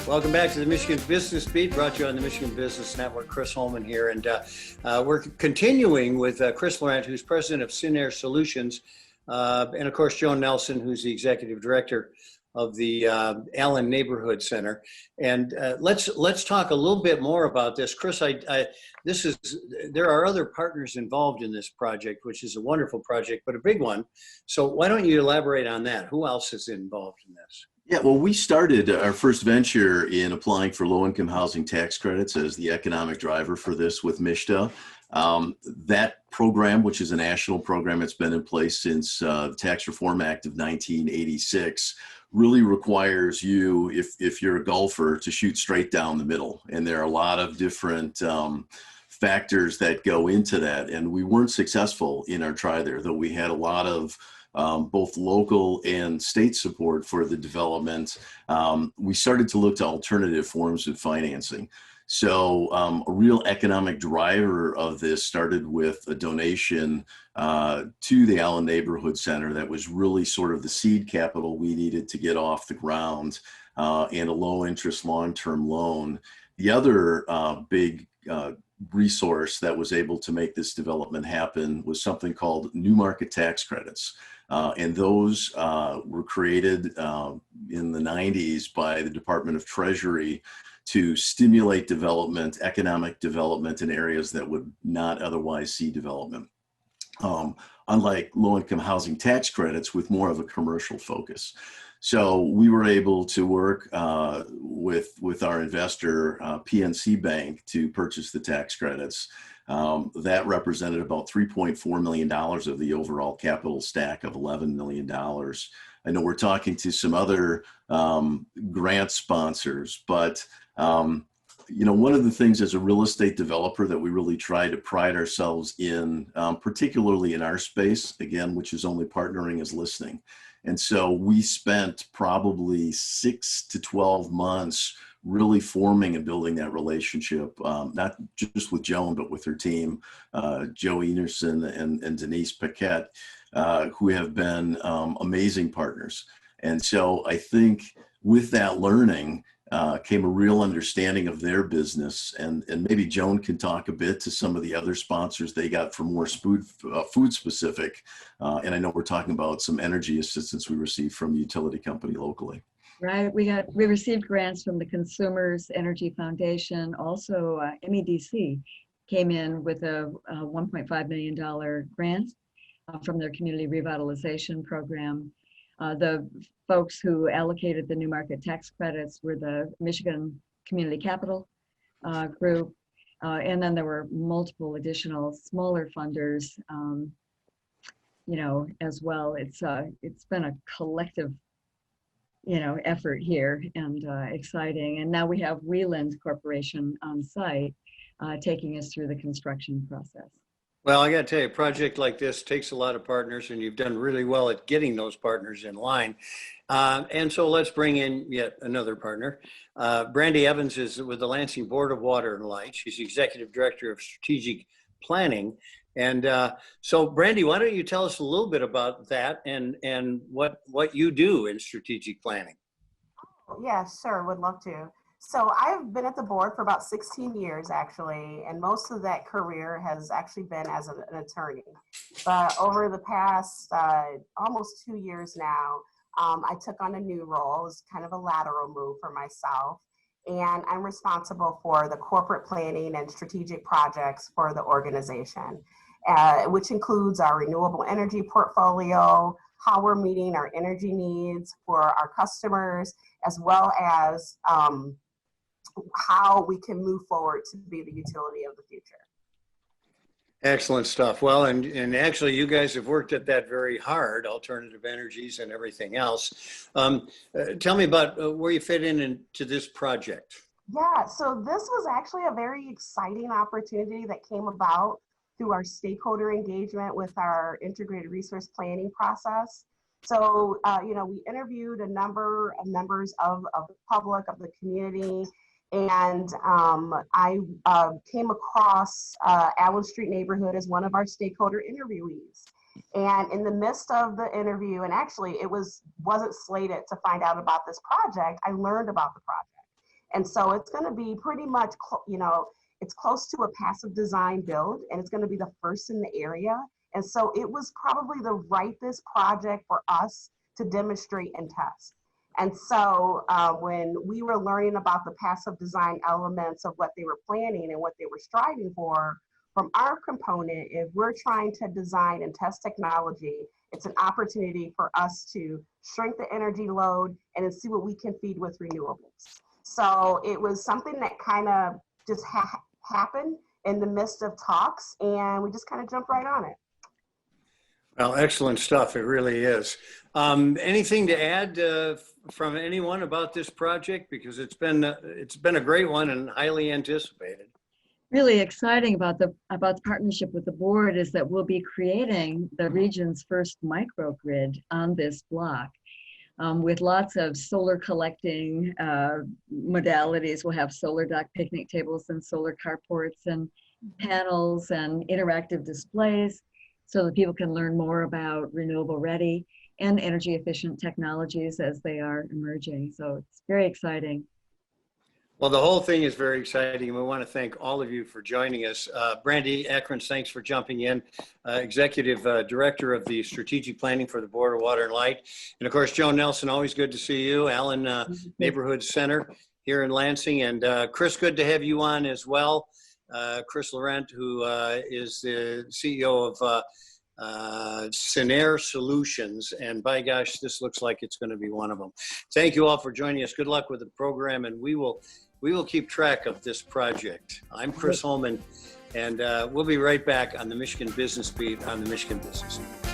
Welcome back to the Michigan Business Beat, brought to you on the Michigan Business Network. Chris Holman here, and we're continuing with Chris Laurent, who's president of Cinnaire Solutions, and of course Joan Nelson, who's the executive director of the Allen Neighborhood Center. And let's talk a little bit more about this, Chris. There are other partners involved in this project, which is a wonderful project, but a big one. So why don't you elaborate on that? Who else is involved in this? Yeah, well, we started our first venture in applying for low-income housing tax credits as the economic driver for this with MISHDA. That program, which is a national program, it's been in place since the Tax Reform Act of 1986, really requires you, if you're a golfer, to shoot straight down the middle. And there are a lot of different factors that go into that. And we weren't successful in our try there, though we had a lot of both local and state support for the development. We started to look to alternative forms of financing. So a real economic driver of this started with a donation to the Allen Neighborhood Center that was really sort of the seed capital we needed to get off the ground, and a low interest long-term loan. The other big resource that was able to make this development happen was something called new market tax credits. And those were created in the 90s by the Department of Treasury to stimulate development, economic development in areas that would not otherwise see development. Unlike low-income housing tax credits with more of a commercial focus. So we were able to work with our investor, PNC Bank, to purchase the tax credits. That represented about $3.4 million of the overall capital stack of $11 million. I know we're talking to some other grant sponsors, but one of the things as a real estate developer that we really try to pride ourselves in, particularly in our space, again, which is only partnering, is listening. And so we spent probably 6 to 12 months really forming and building that relationship, not just with Joan, but with her team, Joe Enerson and Denise Paquette, who have been amazing partners. And so I think with that learning came a real understanding of their business. And maybe Joan can talk a bit to some of the other sponsors they got for more food specific. And I know we're talking about some energy assistance we received from a utility company locally. Right, we received grants from the Consumers Energy Foundation. Also, MEDC came in with a $1.5 million grant from their community revitalization program. The folks who allocated the new market tax credits were the Michigan Community Capital Group, and then there were multiple additional smaller funders, as well. It's been a collective effort here, and exciting. And now we have Wieland Corporation on site taking us through the construction process. Well, I got to tell you, a project like this takes a lot of partners, and you've done really well at getting those partners in line. And so let's bring in yet another partner. Brandie Evans is with the Lansing Board of Water and Light. She's the Executive Director of Strategic Planning. And so, Brandie, why don't you tell us a little bit about that and what you do in strategic planning? Yeah, sure, would love to. So I've been at the board for about 16 years, actually, and most of that career has actually been as an attorney. But over the past almost 2 years now, I took on a new role. It's kind of a lateral move for myself. And I'm responsible for the corporate planning and strategic projects for the organization, which includes our renewable energy portfolio, how we're meeting our energy needs for our customers, as well as how we can move forward to be the utility of the future. Excellent stuff. Well, and actually you guys have worked at that very hard, alternative energies and everything else. Tell me about where you fit into this project. Yeah, so this was actually a very exciting opportunity that came about through our stakeholder engagement with our integrated resource planning process. So, we interviewed a number of members of the public, of the community, and I came across Allen Street neighborhood as one of our stakeholder interviewees. And in the midst of the interview, and actually it wasn't slated to find out about this project, I learned about the project. And so it's going to be pretty much, it's close to a passive design build, and it's going to be the first in the area. And so it was probably the ripest project for us to demonstrate and test. And so when we were learning about the passive design elements of what they were planning and what they were striving for, from our component, if we're trying to design and test technology, it's an opportunity for us to shrink the energy load and then see what we can feed with renewables. So it was something that kind of just happened in the midst of talks, and we just kind of jumped right on it. Well, excellent stuff. It really is. Anything to add from anyone about this project? Because it's been a great one and highly anticipated. Really exciting about the partnership with the board is that we'll be creating the region's first microgrid on this block. With lots of solar collecting modalities. We'll have solar dock picnic tables and solar carports and panels and interactive displays so that people can learn more about renewable ready and energy efficient technologies as they are emerging. So it's very exciting. Well, the whole thing is very exciting. We want to thank all of you for joining us. Brandie Ekren, thanks for jumping in. Executive Director of the Strategic Planning for the Board of Water and Light. And of course, Joan Nelson, always good to see you. Allen Neighborhood Center here in Lansing. And Chris, good to have you on as well. Chris Laurent, who is the CEO of Cinnaire Solutions, and by gosh, this looks like it's going to be one of them. Thank you all for joining us. Good luck with the program, and we will keep track of this project. I'm Chris Holman, and we'll be right back on the Michigan Business Beat on the Michigan Business Beat.